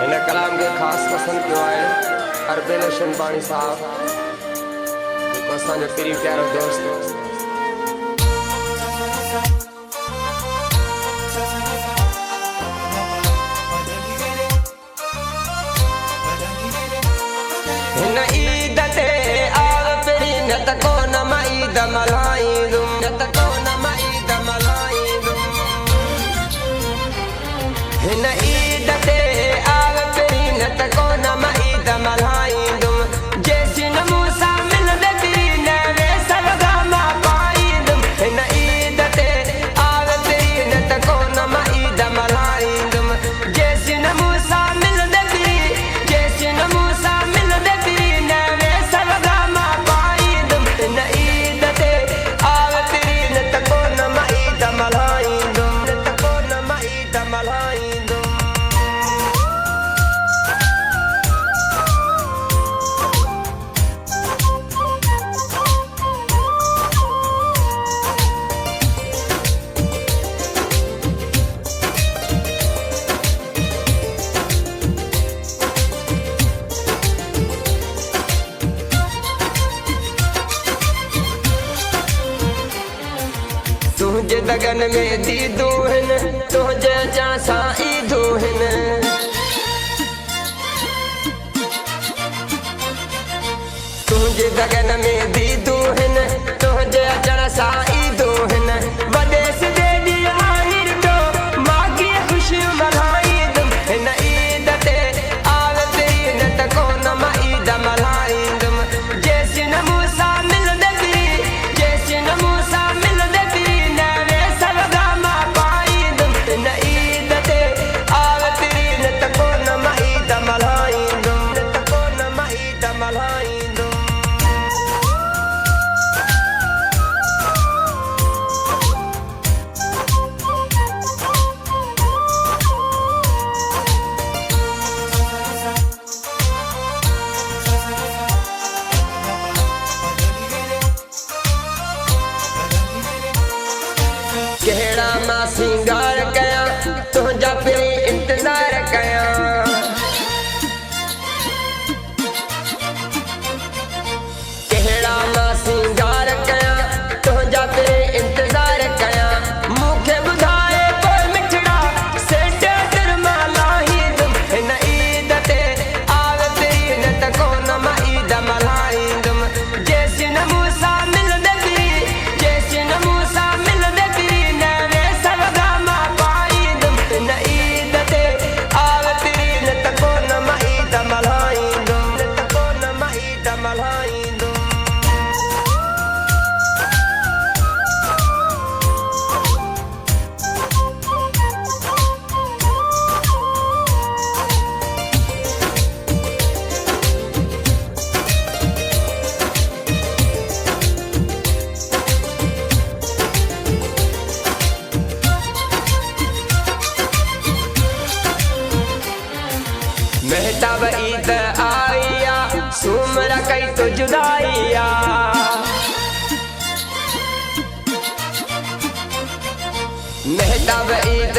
इन कलाम के खास पसंद क्यों आए अरबे लशन पानी साहब असांजो पिरी प्यारो दोस्त इन ईद ते आव पिरी न त कोन मां ईद मल्हाईंदुम न त कोन मां ईद मल्हाईंदुम हिन ईद ते आव पिरी न त कोन मां ईद मल्हाईंदुम जेसी न मूंसां मिलंदे पिरी न वे सलगा मां पाईंदुम हिन ईद ते आव पिरी न त कोन मां ईद मल्हाईंदुम जेसी न मूंसां मिलंदे पिरी जेसी न मूंसां मिलंदे पिरी न वे सलगा मां पाईंदुम हिन ईद ते आव पिरी न त कोन मां ईद मल्हाईंदुम न त कोन मां ईद मल्हाईंदुम तुझे दगन में दीदू हिन तुझे चासा ईदू हिन तुझे दगन में दीदू हिन तुझे चासा ईदू हिन वदेस दे दी आहिर तो मागी खुशी मल्हाईंदुम हिन ईद ते आव पिरी न त कोन मां ईद मल्हाईंदुम जेसी न मूंसां मिलंदे पिरी जेसी न मूंसां मिलंदे पिरी न वे सलगा मां पाईंदुम हिन ईद ते आव पिरी न त कोन मां ईद मल्हाईंदुम न त कोन मां ईद मल्हाईंदुम केड़ा मां सिंगार कया तुझा पिरी इंतजार कया केड़ा मां सिंगार कया तुझा पिरी इंतजार कया मूंखे ॿुधाए कोई मिठड़ा सेठ दिल मां लाहींदुम हिन ईद ते आव पिरी न त कोन मां ईद मल्हाईंदुम जेसी न मूंसां मिलंदे पिरी जेसी न मूंसां मिलंदे पिरी न वे सलगा मां पाईंदुम हिन ईद ते आव पिरी न त कोन मां ईद मल्हाईंदुम न त कोन मां ईद मल्हाईंदुम मेहताब ईद आईया सुमरा कई तो जुदाईया मेहताब ईद